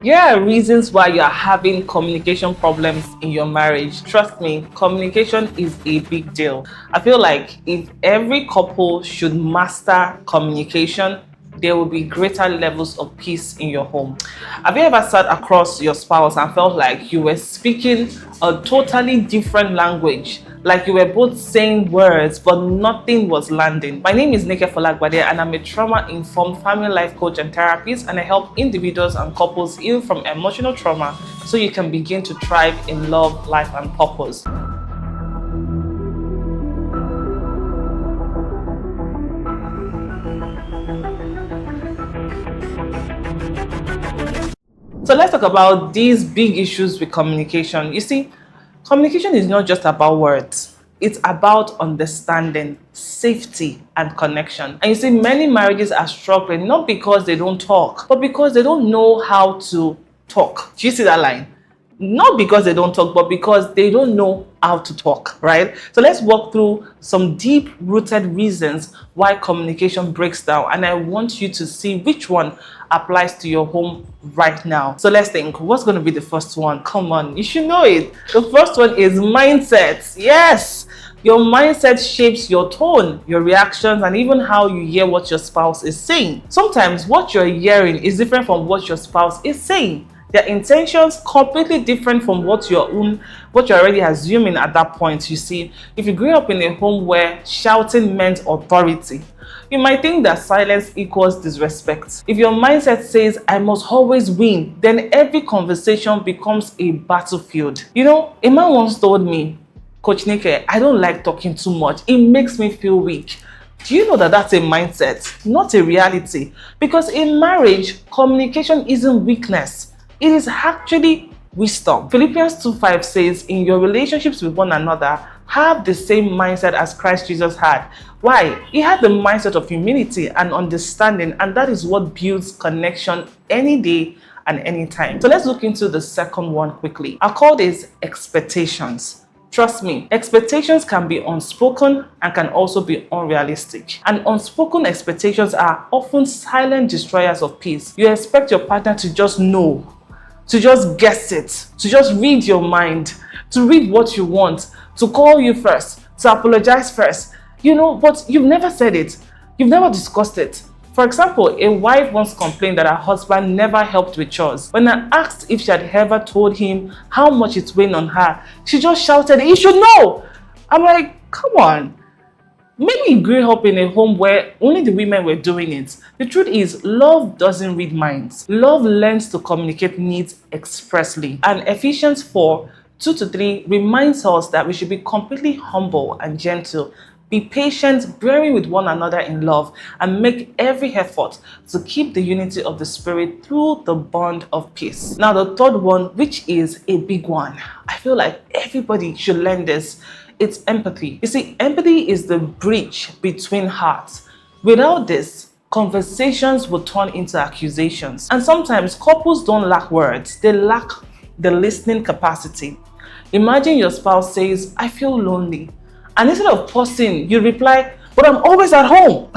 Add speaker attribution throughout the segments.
Speaker 1: Here are reasons why you're having communication problems in your marriage. Trust me, communication is a big deal. I feel like if every couple should master communication, there will be greater levels of peace in your home. Have you ever sat across your spouse and felt like you were speaking a totally different language? Like you were both saying words, but nothing was landing. My name is Nike Folagbade, and I'm a trauma-informed family life coach and therapist, and I help individuals and couples heal from emotional trauma so you can begin to thrive in love, life, and purpose. So let's talk about these big issues with communication. You see, communication is not just about words. It's about understanding, safety, and connection. And you see, many marriages are struggling not because they don't talk, but because they don't know how to talk. Do you see that line? Not because they don't talk, but because they don't know how to talk, right? So let's walk through some deep-rooted reasons why communication breaks down. And I want you to see which one applies to your home right now. So let's think, what's going to be the first one? Come on, you should know it. The first one is mindset. Yes, your mindset shapes your tone, your reactions, and even how you hear what your spouse is saying. Sometimes what you're hearing is different from what your spouse is saying. Their intentions completely different from what you're already assuming at that point. You see, if you grew up in a home where shouting meant authority, you might think that silence equals disrespect. If your mindset says, I must always win, then every conversation becomes a battlefield. You know, a man once told me, Coach Nike, I don't like talking too much. It makes me feel weak. Do you know that that's a mindset, not a reality? Because in marriage, communication isn't weakness. It is actually wisdom. Philippians 2:5 says, in your relationships with one another, have the same mindset as Christ Jesus had. Why? He had the mindset of humility and understanding, and that is what builds connection any day and any time. So let's look into the second one quickly. I call this expectations. Trust me, expectations can be unspoken and can also be unrealistic. And unspoken expectations are often silent destroyers of peace. You expect your partner to just know, to just guess it, to just read your mind, to read what you want, to call you first, to apologize first. You know, but you've never said it. You've never discussed it. For example, a wife once complained that her husband never helped with chores. When I asked if she had ever told him how much it weighed on her, she just shouted, "You should know!" I'm like, come on. Maybe you grew up in a home where only the women were doing it. The truth is, love doesn't read minds. Love learns to communicate needs expressly. And Ephesians 4:2-3 reminds us that we should be completely humble and gentle. Be patient, bearing with one another in love, and make every effort to keep the unity of the Spirit through the bond of peace. Now, the third one, which is a big one, I feel like everybody should learn this. It's empathy. You see, empathy is the bridge between hearts. Without this, conversations will turn into accusations. And sometimes couples don't lack words, they lack the listening capacity. Imagine your spouse says, I feel lonely. And instead of pausing, you reply, but I'm always at home.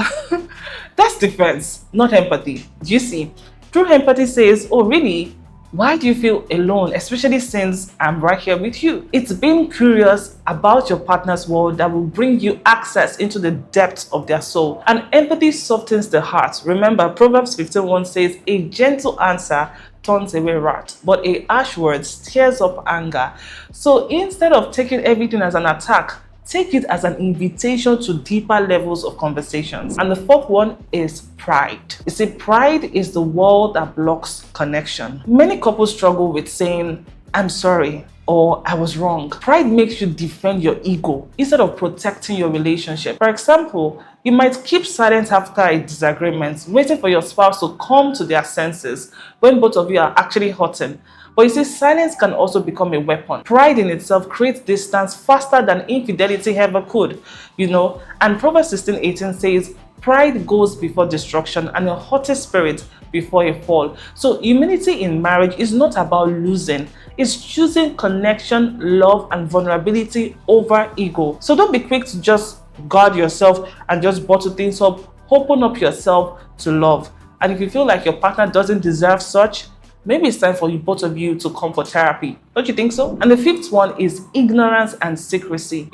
Speaker 1: That's defense, not empathy. Do you see? True empathy says, oh really? Why do you feel alone, especially since I'm right here with you? It's being curious about your partner's world that will bring you access into the depths of their soul. And empathy softens the heart. Remember, Proverbs 15:1 says, a gentle answer turns away wrath, but a harsh word stirs up anger. So instead of taking everything as an attack, take it as an invitation to deeper levels of conversations. And the fourth one is pride. You see, pride is the wall that blocks connection. Many couples struggle with saying, I'm sorry, or I was wrong. Pride makes you defend your ego instead of protecting your relationship. For example, you might keep silent after a disagreement, waiting for your spouse to come to their senses when both of you are actually hurting. But you see, silence can also become a weapon. Pride in itself creates distance faster than infidelity ever could, you know. And Proverbs 16:18 says, pride goes before destruction and a haughty spirit before a fall. So humility in marriage is not about losing. It's choosing connection, love, and vulnerability over ego. So don't be quick to just guard yourself and just bottle things up. Open up yourself to love. And if you feel like your partner doesn't deserve such, maybe it's time for you, both of you, to come for therapy. Don't you think so? And the fifth one is ignorance and secrecy.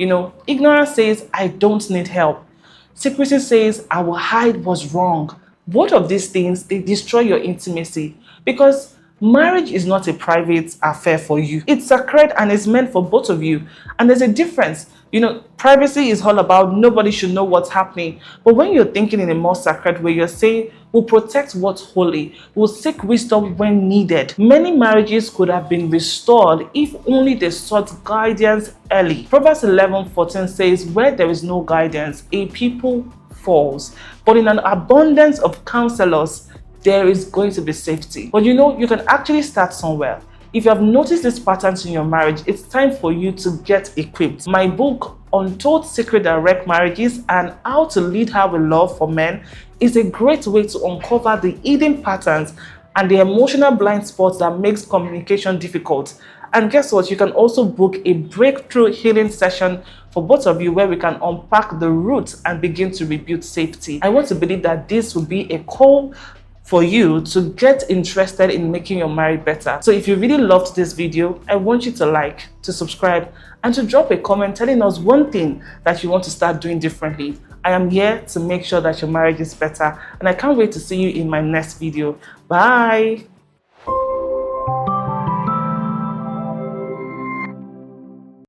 Speaker 1: Ignorance says, I don't need help. Secrecy says, I will hide what's wrong. Both of these things, they destroy your intimacy, because marriage is not a private affair for you. It's sacred and it's meant for both of you. And there's a difference. Privacy is all about nobody should know what's happening. But when you're thinking in a more sacred way, you're saying, we'll protect what's holy. We'll seek wisdom when needed. Many marriages could have been restored if only they sought guidance early. Proverbs 11:14 says, where there is no guidance, a people falls. But in an abundance of counselors, there is going to be safety. But you can actually start somewhere. If you have noticed these patterns in your marriage, it's time for you to get equipped. My book, Untold Secret That Wreck Marriages and How to Lead Her with Love for Men, is a great way to uncover the hidden patterns and the emotional blind spots that makes communication difficult. And guess what? You can also book a breakthrough healing session for both of you, where we can unpack the roots and begin to rebuild safety. I want to believe that this will be a call for you to get interested in making your marriage better. So if you really loved this video, I want you to like, to subscribe, and to drop a comment telling us one thing that you want to start doing differently. I am here to make sure that your marriage is better, and I can't wait to see you in my next video. Bye.